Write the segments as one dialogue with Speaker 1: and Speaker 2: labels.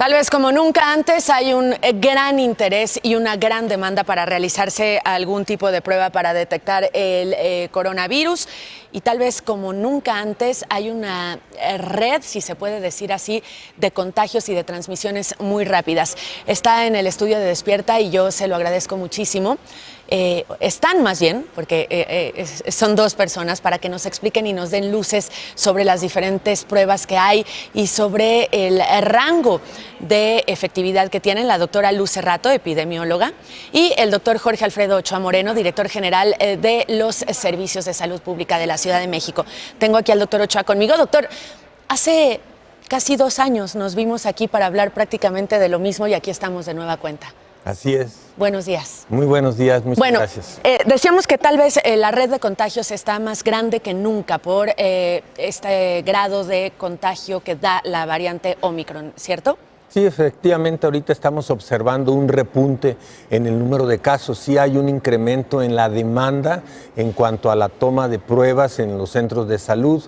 Speaker 1: Tal vez como nunca antes hay un gran interés y una gran demanda para realizarse algún tipo de prueba para detectar el coronavirus, y tal vez como nunca antes hay una red, si se puede decir así, de contagios y de transmisiones muy rápidas. Está en el estudio de Despierta y yo se lo agradezco muchísimo. Están más bien, porque son dos personas, para que nos expliquen y nos den luces sobre las diferentes pruebas que hay y sobre el rango de efectividad que tienen la doctora Luz Cerrato, epidemióloga, y el doctor Jorge Alfredo Ochoa Moreno, director general de los Servicios de Salud Pública de la Ciudad de México. Tengo aquí al doctor Ochoa conmigo. Doctor, hace casi 2 años nos vimos aquí para hablar prácticamente de lo mismo y aquí estamos de nueva cuenta.
Speaker 2: Así es.
Speaker 1: Buenos días.
Speaker 2: Muy buenos días, muchas gracias.
Speaker 1: Decíamos que tal vez la red de contagios está más grande que nunca por este grado de contagio que da la variante Omicron, ¿cierto?
Speaker 2: Sí, efectivamente, ahorita estamos observando un repunte en el número de casos. Sí hay un incremento en la demanda en cuanto a la toma de pruebas en los centros de salud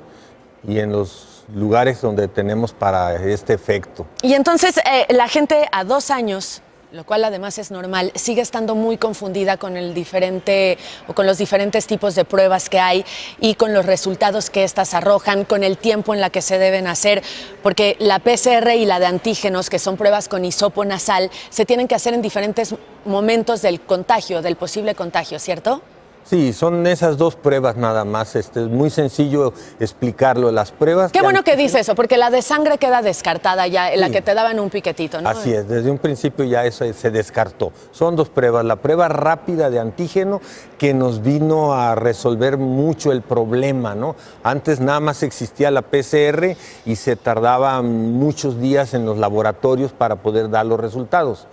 Speaker 2: y en los lugares donde tenemos para este efecto.
Speaker 1: Y entonces la gente a 2 años, lo cual además es normal, sigue estando muy confundida con los diferentes tipos de pruebas que hay y con los resultados que éstas arrojan, con el tiempo en la que se deben hacer, porque la PCR y la de antígenos, que son pruebas con hisopo nasal, se tienen que hacer en diferentes momentos del contagio, del posible contagio, ¿cierto?
Speaker 2: Sí, son esas 2 pruebas nada más. Es muy sencillo explicarlo. Las pruebas...
Speaker 1: Qué bueno que dice eso, porque la de sangre queda descartada ya, la que te daban un piquetito, ¿no?
Speaker 2: Así es, desde un principio ya eso se descartó. Son 2 pruebas. La prueba rápida de antígeno, que nos vino a resolver mucho el problema, ¿no? Antes nada más existía la PCR y se tardaba muchos días en los laboratorios para poder dar los resultados.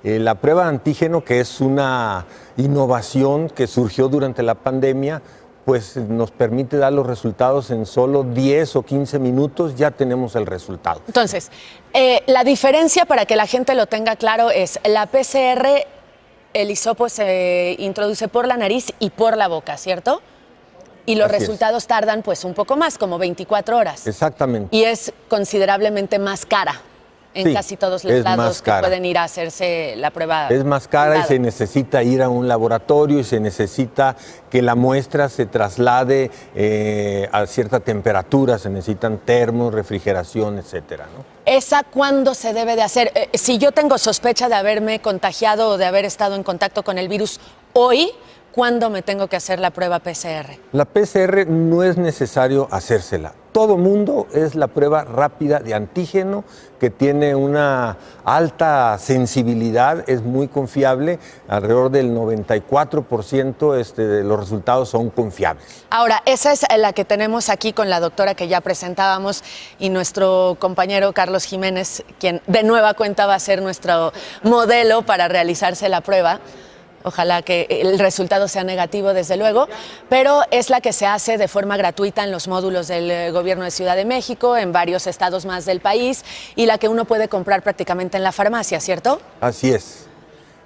Speaker 2: La prueba de antígeno, que es una innovación que surgió durante la pandemia, pues nos permite dar los resultados en solo 10 o 15 minutos, ya tenemos el resultado.
Speaker 1: Entonces, la diferencia, para que la gente lo tenga claro, es la PCR, el hisopo se introduce por la nariz y por la boca, ¿cierto? Y los resultados tardan pues un poco más, como 24 horas.
Speaker 2: Exactamente.
Speaker 1: Y es considerablemente más cara. En casi todos los lados que pueden ir a hacerse la prueba.
Speaker 2: Es más cara y se necesita ir a un laboratorio y se necesita que la muestra se traslade a cierta temperatura, se necesitan termos, refrigeración, etcétera, ¿no?
Speaker 1: ¿Esa cuándo se debe de hacer? Si yo tengo sospecha de haberme contagiado o de haber estado en contacto con el virus hoy, ¿cuándo me tengo que hacer la prueba PCR?
Speaker 2: La PCR no es necesario hacérsela. Todo mundo es la prueba rápida de antígeno, que tiene una alta sensibilidad, es muy confiable, alrededor del 94% de los resultados son confiables.
Speaker 1: Ahora, esa es la que tenemos aquí con la doctora que ya presentábamos y nuestro compañero Carlos Jiménez, quien de nueva cuenta va a ser nuestro modelo para realizarse la prueba. Ojalá que el resultado sea negativo, desde luego, pero es la que se hace de forma gratuita en los módulos del Gobierno de Ciudad de México, en varios estados más del país, y la que uno puede comprar prácticamente en la farmacia, ¿cierto?
Speaker 2: Así es.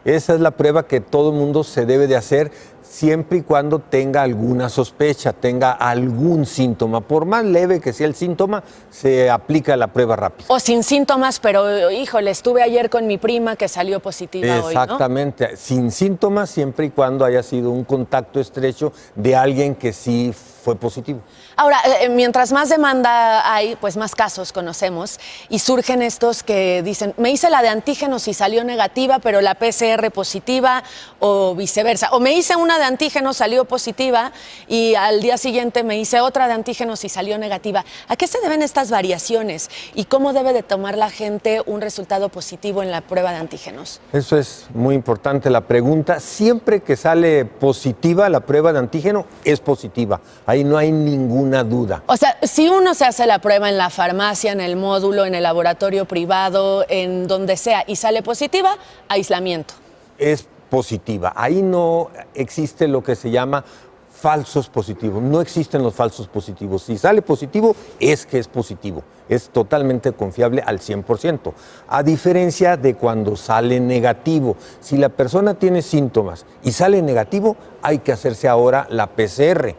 Speaker 2: Esa es la prueba que todo el mundo se debe de hacer, siempre y cuando tenga alguna sospecha, tenga algún síntoma. Por más leve que sea el síntoma, se aplica la prueba rápida.
Speaker 1: O sin síntomas, pero híjole, estuve ayer con mi prima que salió positiva hoy, ¿no?
Speaker 2: Exactamente, sin síntomas, siempre y cuando haya sido un contacto estrecho de alguien que sí fue positivo.
Speaker 1: Ahora, mientras más demanda hay, pues más casos conocemos y surgen estos que dicen, me hice la de antígenos y salió negativa, pero la PCR positiva, o viceversa. O me hice una de antígenos, salió positiva, y al día siguiente me hice otra de antígenos y salió negativa. ¿A qué se deben estas variaciones y cómo debe de tomar la gente un resultado positivo en la prueba de antígenos?
Speaker 2: Eso es muy importante la pregunta. Siempre que sale positiva la prueba de antígeno, es positiva. Ahí no hay ninguna duda.
Speaker 1: O sea, si uno se hace la prueba en la farmacia, en el módulo, en el laboratorio privado, en donde sea, y sale positiva, aislamiento.
Speaker 2: Es positiva. Ahí no existe lo que se llama falsos positivos. No existen los falsos positivos. Si sale positivo, es que es positivo. Es totalmente confiable al 100%. A diferencia de cuando sale negativo. Si la persona tiene síntomas y sale negativo, hay que hacerse ahora la PCR.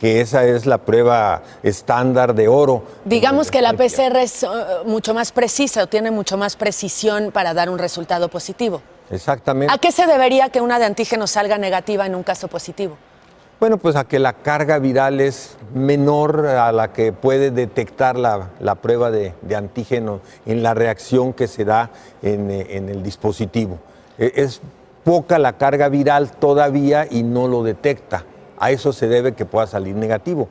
Speaker 2: que esa es la prueba estándar de oro.
Speaker 1: Digamos que la PCR es mucho más precisa o tiene mucho más precisión para dar un resultado positivo.
Speaker 2: Exactamente.
Speaker 1: ¿A qué se debería que una de antígenos salga negativa en un caso positivo?
Speaker 2: Bueno, pues a que la carga viral es menor a la que puede detectar la prueba de antígeno en la reacción que se da en el dispositivo. Es poca la carga viral todavía y no lo detecta. A eso se debe que pueda salir negativo.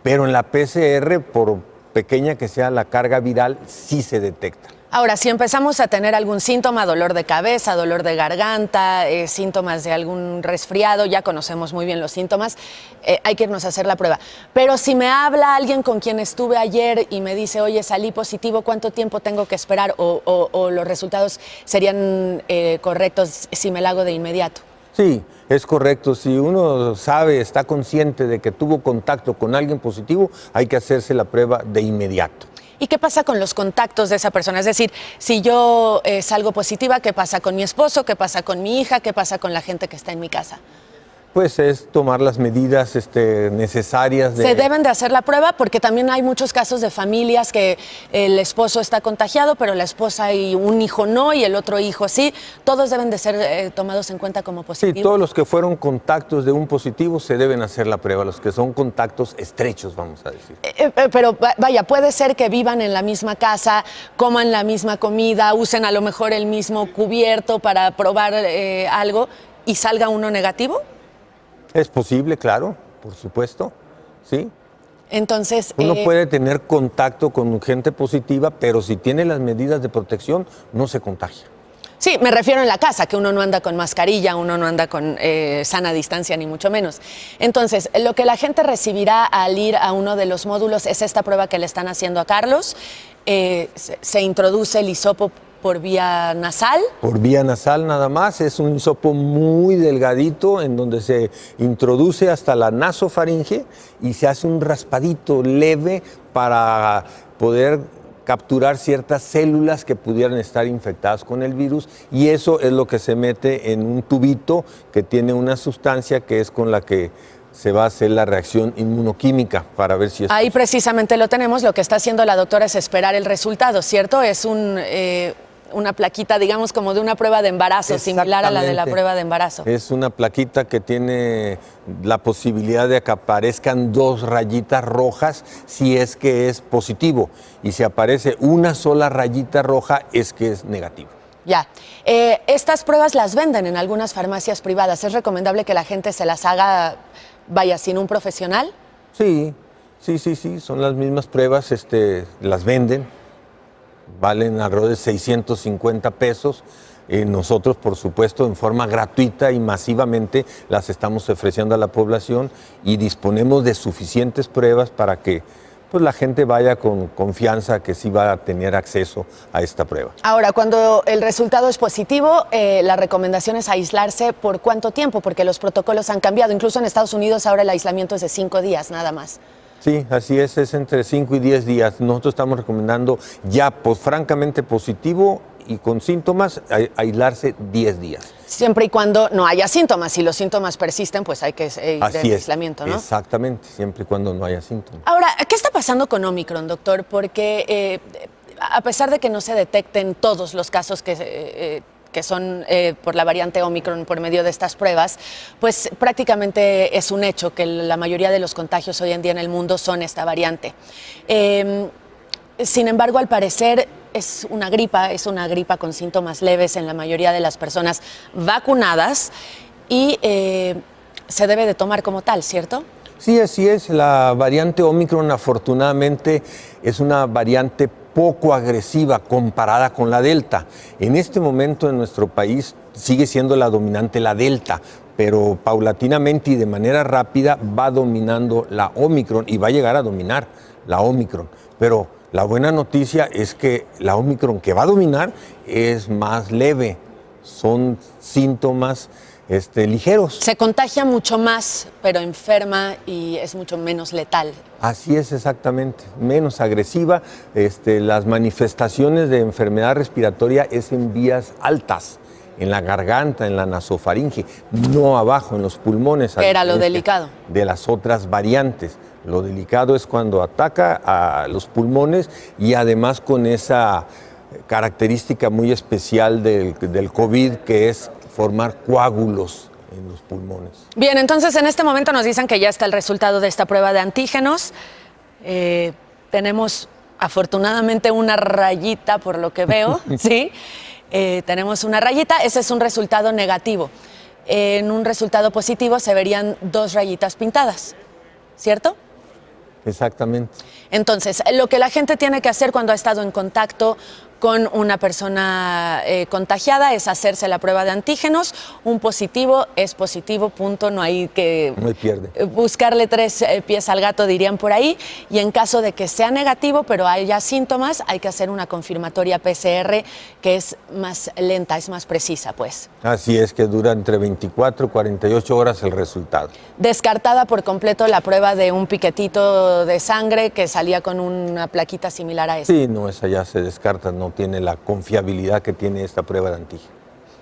Speaker 2: Pero en la PCR, por pequeña que sea la carga viral, sí se detecta.
Speaker 1: Ahora, si empezamos a tener algún síntoma, dolor de cabeza, dolor de garganta, síntomas de algún resfriado, ya conocemos muy bien los síntomas, hay que irnos a hacer la prueba. Pero si me habla alguien con quien estuve ayer y me dice, oye, salí positivo, ¿cuánto tiempo tengo que esperar? ¿O los resultados serían correctos si me la hago de inmediato?
Speaker 2: Sí, es correcto. Si uno sabe, está consciente de que tuvo contacto con alguien positivo, hay que hacerse la prueba de inmediato.
Speaker 1: ¿Y qué pasa con los contactos de esa persona? Es decir, si yo salgo positiva, ¿qué pasa con mi esposo? ¿Qué pasa con mi hija? ¿Qué pasa con la gente que está en mi casa?
Speaker 2: Pues es tomar las medidas necesarias.
Speaker 1: ¿Se deben de hacer la prueba? Porque también hay muchos casos de familias que el esposo está contagiado, pero la esposa y un hijo no, y el otro hijo sí. ¿Todos deben de ser tomados en cuenta como positivos?
Speaker 2: Sí, todos los que fueron contactos de un positivo se deben hacer la prueba, los que son contactos estrechos, vamos a decir.
Speaker 1: Pero vaya, puede ser que vivan en la misma casa, coman la misma comida, usen a lo mejor el mismo cubierto para probar algo y salga uno negativo.
Speaker 2: Es posible, claro, por supuesto, sí.
Speaker 1: Entonces,
Speaker 2: uno puede tener contacto con gente positiva, pero si tiene las medidas de protección, no se contagia.
Speaker 1: Sí, me refiero en la casa, que uno no anda con mascarilla, uno no anda con sana distancia, ni mucho menos. Entonces, lo que la gente recibirá al ir a uno de los módulos es esta prueba que le están haciendo a Carlos. Se introduce el hisopo por vía nasal.
Speaker 2: Por vía nasal nada más, es un hisopo muy delgadito en donde se introduce hasta la nasofaringe y se hace un raspadito leve para poder capturar ciertas células que pudieran estar infectadas con el virus, y eso es lo que se mete en un tubito que tiene una sustancia que es con la que se va a hacer la reacción inmunoquímica para ver si es...
Speaker 1: Ahí precisamente lo tenemos. Lo que está haciendo la doctora es esperar el resultado, ¿cierto? Es una plaquita, digamos, como de una prueba de embarazo, similar a la de la prueba de embarazo.
Speaker 2: Es una plaquita que tiene la posibilidad de que aparezcan 2 rayitas rojas si es que es positivo, y si aparece una sola rayita roja es que es negativo.
Speaker 1: Ya. Estas pruebas las venden en algunas farmacias privadas. ¿Es recomendable que la gente se las haga, vaya, sin un profesional?
Speaker 2: Sí, son las mismas pruebas, las venden. Valen alrededor de 650 pesos. Nosotros, por supuesto, en forma gratuita y masivamente las estamos ofreciendo a la población, y disponemos de suficientes pruebas para que pues, la gente vaya con confianza que sí va a tener acceso a esta prueba.
Speaker 1: Ahora, cuando el resultado es positivo, la recomendación es aislarse. ¿Por cuánto tiempo? Porque los protocolos han cambiado. Incluso en Estados Unidos ahora el aislamiento es de 5 días nada más.
Speaker 2: Sí, así es entre 5 y 10 días. Nosotros estamos recomendando ya, pues, francamente positivo y con síntomas, aislarse 10 días.
Speaker 1: Siempre y cuando no haya síntomas. Si los síntomas persisten, pues hay que ir en aislamiento, ¿no?
Speaker 2: Exactamente, siempre y cuando no haya síntomas.
Speaker 1: Ahora, ¿qué está pasando con Omicron, doctor? Porque a pesar de que no se detecten todos los casos que son por la variante Omicron por medio de estas pruebas, pues prácticamente es un hecho que la mayoría de los contagios hoy en día en el mundo son esta variante. Sin embargo, al parecer es una gripa con síntomas leves en la mayoría de las personas vacunadas, y se debe de tomar como tal, ¿cierto?
Speaker 2: Sí, así es. La variante Omicron, afortunadamente, es una variante poco agresiva comparada con la Delta. En este momento en nuestro país sigue siendo la dominante la Delta, pero paulatinamente y de manera rápida va dominando la Omicron, y va a llegar a dominar la Omicron. Pero la buena noticia es que la Omicron que va a dominar es más leve, son síntomas ligeros.
Speaker 1: Se contagia mucho más, pero enferma y es mucho menos letal.
Speaker 2: Así es, exactamente, menos agresiva. Las manifestaciones de enfermedad respiratoria es en vías altas, en la garganta, en la nasofaringe, no abajo, en los pulmones.
Speaker 1: Que era lo delicado.
Speaker 2: De las otras variantes. Lo delicado es cuando ataca a los pulmones y además con esa característica muy especial del COVID, que es formar coágulos en los pulmones.
Speaker 1: Bien, entonces en este momento nos dicen que ya está el resultado de esta prueba de antígenos. Tenemos afortunadamente una rayita por lo que veo, ¿sí? Tenemos una rayita, ese es un resultado negativo. En un resultado positivo se verían 2 rayitas pintadas, ¿cierto?
Speaker 2: Exactamente.
Speaker 1: Entonces, lo que la gente tiene que hacer cuando ha estado en contacto con una persona contagiada es hacerse la prueba de antígenos. Un positivo es positivo, punto, no hay que buscarle 3 pies al gato, dirían por ahí. Y en caso de que sea negativo, pero haya síntomas, hay que hacer una confirmatoria PCR que es más lenta, es más precisa, pues.
Speaker 2: Así es, que dura entre 24 y 48 horas el resultado.
Speaker 1: Descartada por completo la prueba de un piquetito de sangre que salía con una plaquita similar a esta.
Speaker 2: Sí, no, esa ya se descarta, no tiene la confiabilidad que tiene esta prueba de antígeno.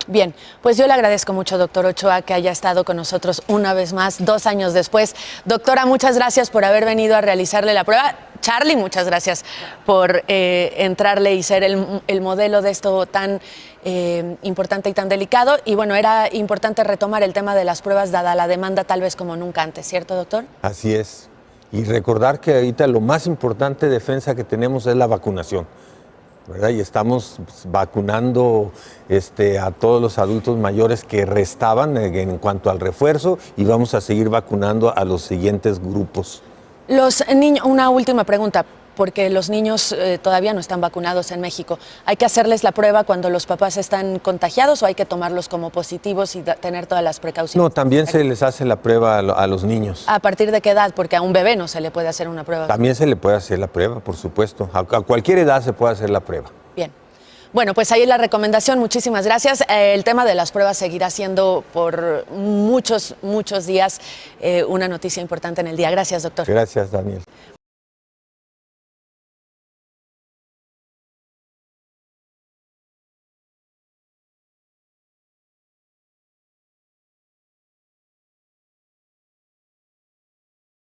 Speaker 1: Bien, pues yo le agradezco mucho, doctor Ochoa, que haya estado con nosotros una vez más, 2 años después. Doctora, muchas gracias por haber venido a realizarle la prueba. Charlie, muchas gracias por entrarle y ser el modelo de esto tan importante y tan delicado. Y bueno, era importante retomar el tema de las pruebas dada la demanda tal vez como nunca antes, ¿cierto, doctor?
Speaker 2: Así es. Y recordar que ahorita lo más importante de defensa que tenemos es la vacunación, ¿verdad? Y estamos vacunando a todos los adultos mayores que restaban en cuanto al refuerzo, y vamos a seguir vacunando a los siguientes grupos.
Speaker 1: Los niños, una última pregunta, porque los niños todavía no están vacunados en México. ¿Hay que hacerles la prueba cuando los papás están contagiados o hay que tomarlos como positivos y tener todas las precauciones?
Speaker 2: No, también se les hace la prueba a los niños.
Speaker 1: ¿A partir de qué edad? Porque a un bebé no se le puede hacer una prueba.
Speaker 2: También se le puede hacer la prueba, por supuesto. A cualquier edad se puede hacer la prueba.
Speaker 1: Bien. Bueno, pues ahí la recomendación, muchísimas gracias. El tema de las pruebas seguirá siendo por muchos días una noticia importante en el día. Gracias, doctor.
Speaker 2: Gracias, Daniel.